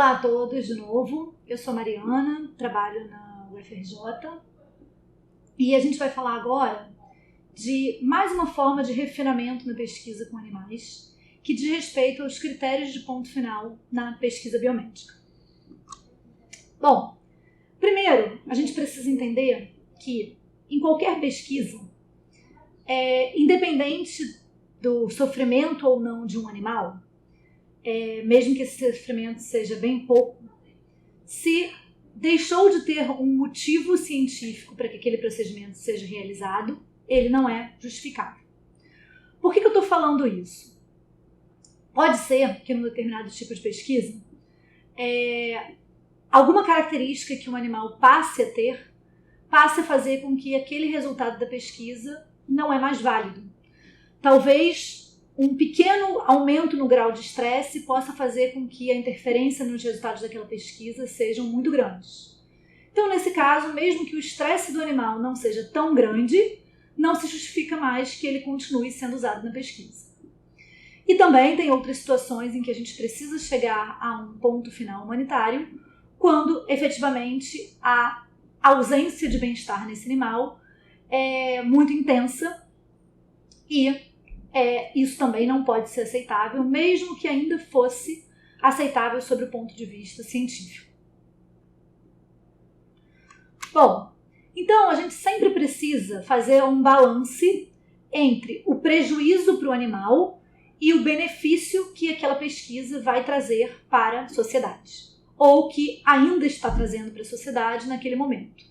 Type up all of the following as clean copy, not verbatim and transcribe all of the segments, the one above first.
Olá a todos de novo, eu sou a Mariana, trabalho na UFRJ e a gente vai falar agora de mais uma forma de refinamento na pesquisa com animais que diz respeito aos critérios de ponto final na pesquisa biomédica. Bom, primeiro a gente precisa entender que em qualquer pesquisa, independente do sofrimento ou não de um animal, mesmo que esse sofrimento seja bem pouco, se deixou de ter um motivo científico para que aquele procedimento seja realizado, ele não é justificável. Por que eu estou falando isso? Pode ser que num determinado tipo de pesquisa, alguma característica que um animal passe a fazer com que aquele resultado da pesquisa não é mais válido. Talvez um pequeno aumento no grau de estresse possa fazer com que a interferência nos resultados daquela pesquisa sejam muito grandes. Então, nesse caso, mesmo que o estresse do animal não seja tão grande, não se justifica mais que ele continue sendo usado na pesquisa. E também tem outras situações em que a gente precisa chegar a um ponto final humanitário, quando efetivamente a ausência de bem-estar nesse animal é muito intensa e isso também não pode ser aceitável, mesmo que ainda fosse aceitável sob o ponto de vista científico. Bom, então a gente sempre precisa fazer um balance entre o prejuízo para o animal e o benefício que aquela pesquisa vai trazer para a sociedade, ou que ainda está trazendo para a sociedade naquele momento.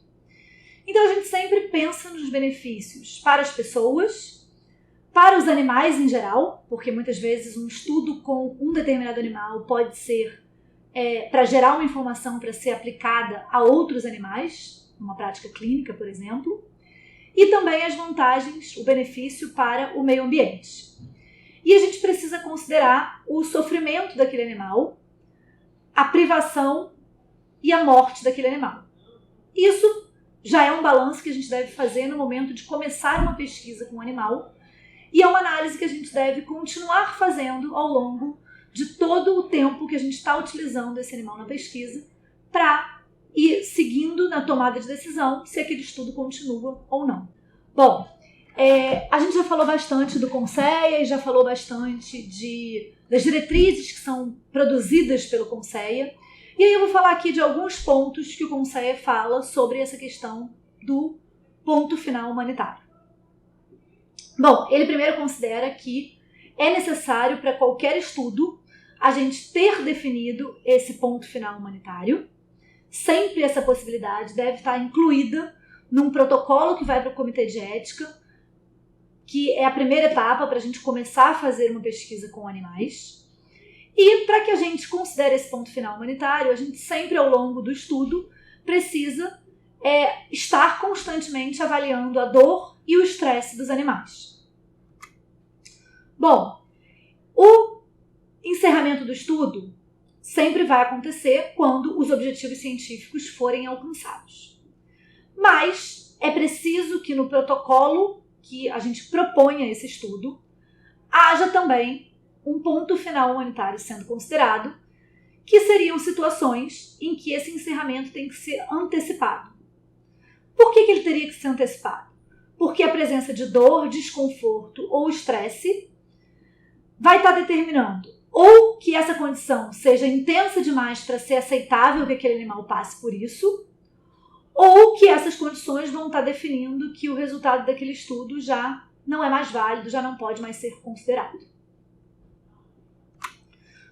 Então a gente sempre pensa nos benefícios para as pessoas, para os animais em geral, porque muitas vezes um estudo com um determinado animal pode ser para gerar uma informação para ser aplicada a outros animais, uma prática clínica, por exemplo, e também as vantagens, o benefício para o meio ambiente. E a gente precisa considerar o sofrimento daquele animal, a privação e a morte daquele animal. Isso já é um balanço que a gente deve fazer no momento de começar uma pesquisa com um animal, e é uma análise que a gente deve continuar fazendo ao longo de todo o tempo que a gente está utilizando esse animal na pesquisa para ir seguindo na tomada de decisão se aquele estudo continua ou não. Bom, a gente já falou bastante do CONSEA e já falou bastante das diretrizes que são produzidas pelo CONSEA. E aí eu vou falar aqui de alguns pontos que o CONSEA fala sobre essa questão do ponto final humanitário. Bom, ele primeiro considera que é necessário para qualquer estudo a gente ter definido esse ponto final humanitário. Sempre essa possibilidade deve estar incluída num protocolo que vai para o Comitê de Ética, que é a primeira etapa para a gente começar a fazer uma pesquisa com animais. E para que a gente considere esse ponto final humanitário, a gente sempre ao longo do estudo precisa estar constantemente avaliando a dor e o estresse dos animais. Bom, o encerramento do estudo sempre vai acontecer quando os objetivos científicos forem alcançados. Mas é preciso que no protocolo que a gente proponha esse estudo, haja também um ponto final humanitário sendo considerado, que seriam situações em que esse encerramento tem que ser antecipado. Por que ele teria que ser antecipado? Porque a presença de dor, desconforto ou estresse vai estar determinando ou que essa condição seja intensa demais para ser aceitável que aquele animal passe por isso, ou que essas condições vão estar definindo que o resultado daquele estudo já não é mais válido, já não pode mais ser considerado.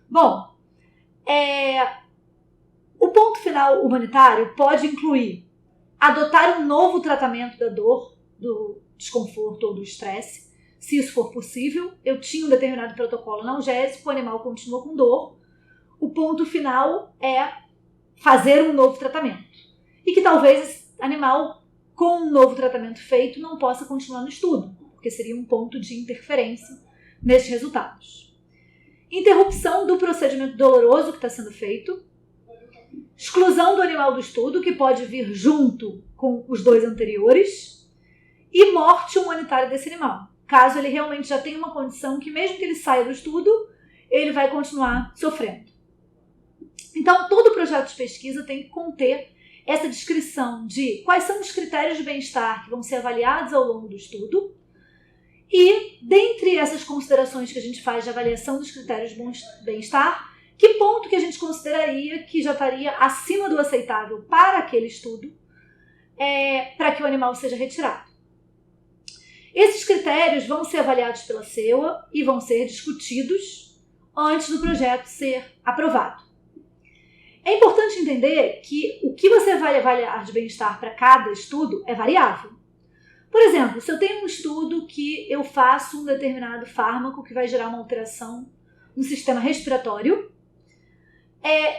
Bom, o ponto final humanitário pode incluir adotar um novo tratamento da dor, do desconforto ou do estresse, se isso for possível. Eu tinha um determinado protocolo analgésico, o animal continua com dor, o ponto final é fazer um novo tratamento. E que talvez esse animal, com um novo tratamento feito, não possa continuar no estudo, porque seria um ponto de interferência nesses resultados. Interrupção do procedimento doloroso que está sendo feito, exclusão do animal do estudo, que pode vir junto com os dois anteriores, e morte humanitária desse animal, caso ele realmente já tenha uma condição que, mesmo que ele saia do estudo, ele vai continuar sofrendo. Então, Então, todo projeto de pesquisa tem que conter essa descrição de quais são os critérios de bem-estar que vão ser avaliados ao longo do estudo e, dentre essas considerações que a gente faz de avaliação dos critérios de bem-estar, que ponto que a gente consideraria que já estaria acima do aceitável para aquele estudo, para que o animal seja retirado. Esses critérios vão ser avaliados pela CEUA e vão ser discutidos antes do projeto ser aprovado. É importante entender que o que você vai avaliar de bem-estar para cada estudo é variável. Por exemplo, se eu tenho um estudo que eu faço um determinado fármaco que vai gerar uma alteração no sistema respiratório,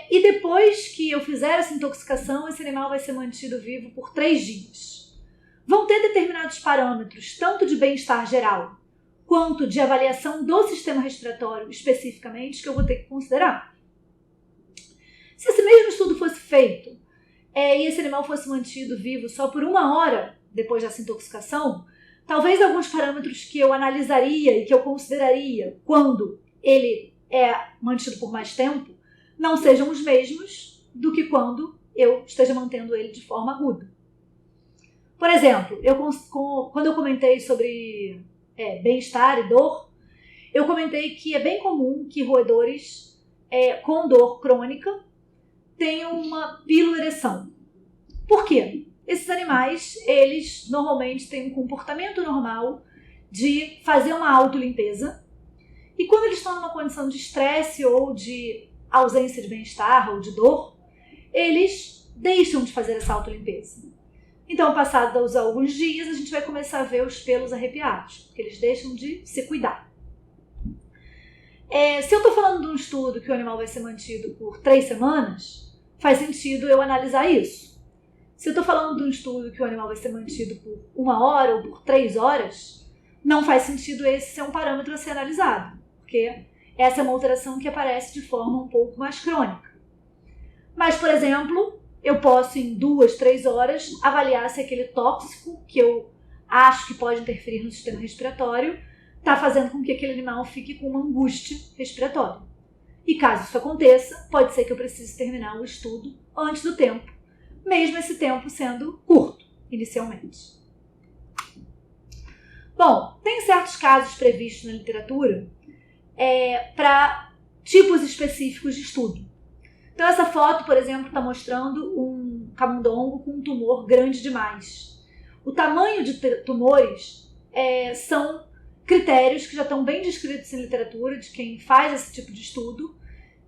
e depois que eu fizer essa intoxicação, esse animal vai ser mantido vivo por 3 dias. Vão ter determinados parâmetros, tanto de bem-estar geral, quanto de avaliação do sistema respiratório especificamente, que eu vou ter que considerar. Se esse mesmo estudo fosse feito e esse animal fosse mantido vivo só por 1 hora depois dessa intoxicação, talvez alguns parâmetros que eu analisaria e que eu consideraria quando ele é mantido por mais tempo não sejam os mesmos do que quando eu esteja mantendo ele de forma aguda. Por exemplo, quando eu comentei sobre bem-estar e dor, eu comentei que é bem comum que roedores com dor crônica tenham uma piloereção. Por quê? Esses animais, eles normalmente têm um comportamento normal de fazer uma autolimpeza, e quando eles estão numa condição de estresse ou de ausência de bem-estar ou de dor, eles deixam de fazer essa autolimpeza. Então, passados alguns dias, a gente vai começar a ver os pelos arrepiados, porque eles deixam de se cuidar. Se eu estou falando de um estudo que o animal vai ser mantido por 3 semanas, faz sentido eu analisar isso. Se eu estou falando de um estudo que o animal vai ser mantido por 1 hora ou por 3 horas, não faz sentido esse ser um parâmetro a ser analisado, porque essa é uma alteração que aparece de forma um pouco mais crônica. Mas, por exemplo, eu posso, em 2, 3 horas, avaliar se aquele tóxico que eu acho que pode interferir no sistema respiratório está fazendo com que aquele animal fique com uma angústia respiratória. E caso isso aconteça, pode ser que eu precise terminar o estudo antes do tempo, mesmo esse tempo sendo curto, inicialmente. Bom, tem certos casos previstos na literatura para tipos específicos de estudo. Então essa foto, por exemplo, está mostrando um camundongo com um tumor grande demais. O tamanho de tumores são critérios que já estão bem descritos em literatura de quem faz esse tipo de estudo,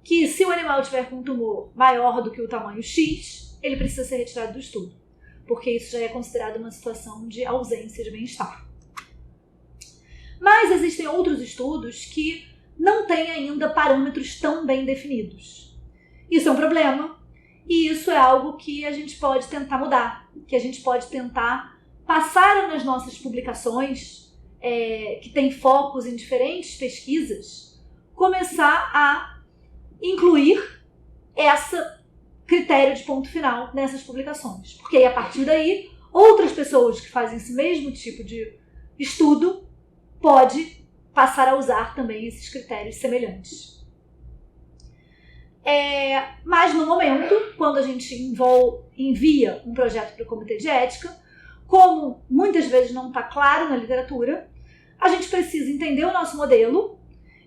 que se o animal tiver com um tumor maior do que o tamanho X, ele precisa ser retirado do estudo, porque isso já é considerado uma situação de ausência de bem-estar. Mas existem outros estudos que não têm ainda parâmetros tão bem definidos. Isso é um problema e isso é algo que a gente pode tentar mudar, que a gente pode tentar passar nas nossas publicações, que tem focos em diferentes pesquisas, começar a incluir esse critério de ponto final nessas publicações. Porque aí, a partir daí, outras pessoas que fazem esse mesmo tipo de estudo podem passar a usar também esses critérios semelhantes. Mas no momento, quando a gente envia um projeto para o comitê de ética, como muitas vezes não está claro na literatura, a gente precisa entender o nosso modelo,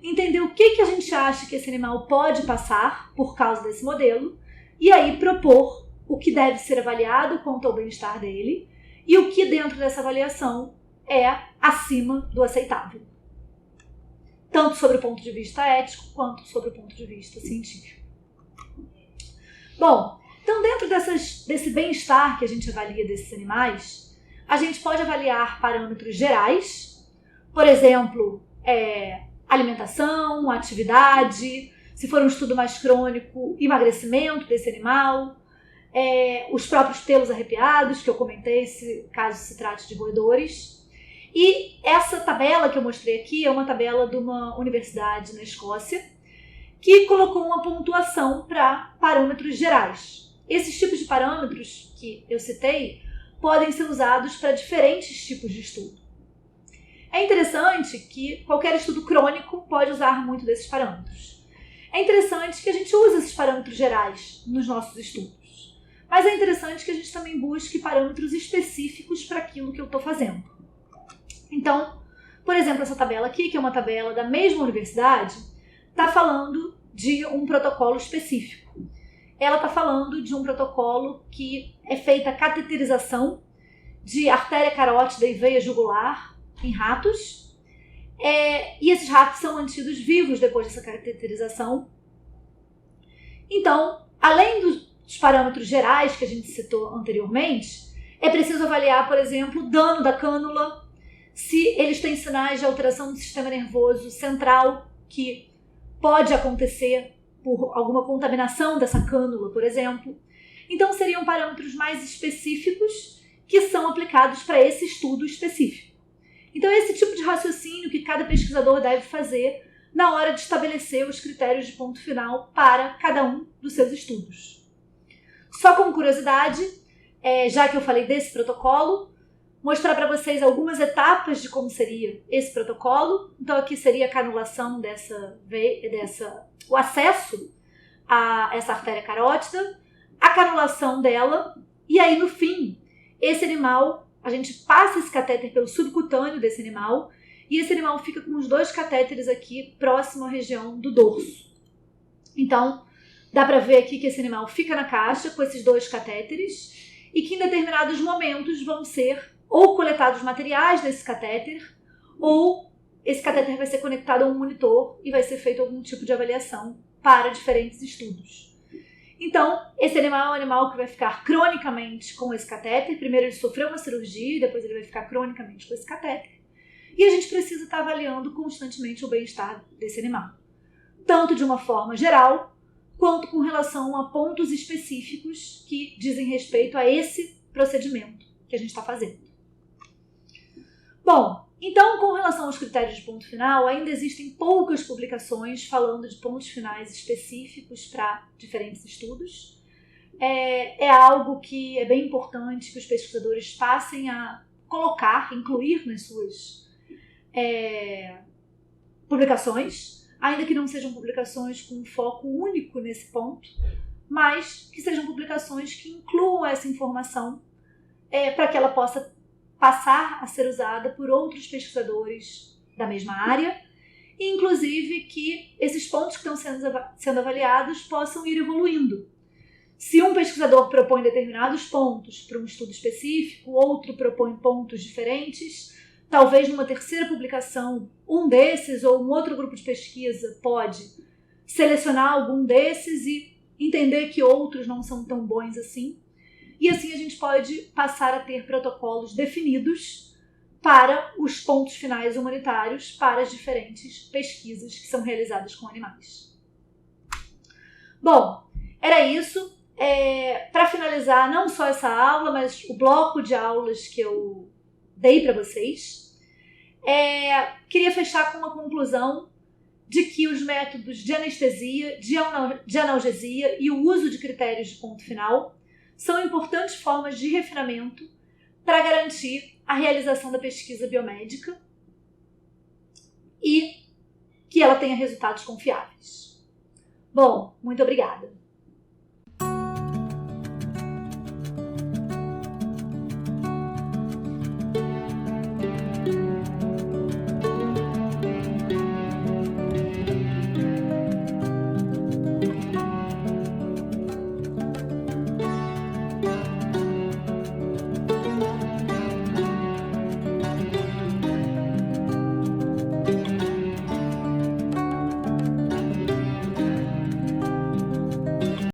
entender o que a gente acha que esse animal pode passar por causa desse modelo, e aí propor o que deve ser avaliado quanto ao bem-estar dele e o que dentro dessa avaliação é acima do aceitável. Tanto sobre o ponto de vista ético quanto sobre o ponto de vista científico. Bom, então dentro desse bem-estar que a gente avalia desses animais, a gente pode avaliar parâmetros gerais, por exemplo, alimentação, atividade, se for um estudo mais crônico, emagrecimento desse animal, os próprios pelos arrepiados, que eu comentei, caso se trate de roedores. E essa tabela que eu mostrei aqui é uma tabela de uma universidade na Escócia, que colocou uma pontuação para parâmetros gerais. Esses tipos de parâmetros que eu citei podem ser usados para diferentes tipos de estudo. É interessante que qualquer estudo crônico pode usar muito desses parâmetros. é interessante que a gente use esses parâmetros gerais nos nossos estudos. Mas é interessante que a gente também busque parâmetros específicos para aquilo que eu estou fazendo. Então, por exemplo, essa tabela aqui, que é uma tabela da mesma universidade, está falando de um protocolo específico. Ela está falando de um protocolo que é feita a cateterização de artéria carótida e veia jugular em ratos. E esses ratos são mantidos vivos depois dessa cateterização. Então, além dos parâmetros gerais que a gente citou anteriormente, é preciso avaliar, por exemplo, o dano da cânula, se eles têm sinais de alteração do sistema nervoso central, que pode acontecer por alguma contaminação dessa cânula, por exemplo. Então, seriam parâmetros mais específicos que são aplicados para esse estudo específico. Então, é esse tipo de raciocínio que cada pesquisador deve fazer na hora de estabelecer os critérios de ponto final para cada um dos seus estudos. Só como curiosidade, já que eu falei desse protocolo, mostrar para vocês algumas etapas de como seria esse protocolo. Então, aqui seria a canulação o acesso a essa artéria carótida, a canulação dela, e aí, no fim, esse animal, a gente passa esse catéter pelo subcutâneo desse animal, e esse animal fica com os 2 catéteres aqui próximo à região do dorso. Então, dá para ver aqui que esse animal fica na caixa com esses 2 catéteres, e que em determinados momentos vão ser ou coletados materiais desse catéter, ou esse catéter vai ser conectado a um monitor e vai ser feito algum tipo de avaliação para diferentes estudos. Então, esse animal é um animal que vai ficar cronicamente com esse catéter. Primeiro ele sofreu uma cirurgia e depois ele vai ficar cronicamente com esse catéter. E a gente precisa estar avaliando constantemente o bem-estar desse animal. Tanto de uma forma geral, quanto com relação a pontos específicos que dizem respeito a esse procedimento que a gente está fazendo. Bom, então, com relação aos critérios de ponto final, ainda existem poucas publicações falando de pontos finais específicos para diferentes estudos. É algo que é bem importante que os pesquisadores passem a colocar, incluir nas suas publicações, ainda que não sejam publicações com foco único nesse ponto, mas que sejam publicações que incluam essa informação para que ela possa passar a ser usada por outros pesquisadores da mesma área, e inclusive que esses pontos que estão sendo avaliados possam ir evoluindo. Se um pesquisador propõe determinados pontos para um estudo específico, outro propõe pontos diferentes, talvez numa terceira publicação um desses ou um outro grupo de pesquisa pode selecionar algum desses e entender que outros não são tão bons assim. E assim a gente pode passar a ter protocolos definidos para os pontos finais humanitários para as diferentes pesquisas que são realizadas com animais. Bom, era isso. Para finalizar, não só essa aula, mas o bloco de aulas que eu dei para vocês, queria fechar com uma conclusão de que os métodos de anestesia, de analgesia e o uso de critérios de ponto final são importantes formas de refinamento para garantir a realização da pesquisa biomédica e que ela tenha resultados confiáveis. Bom, muito obrigada.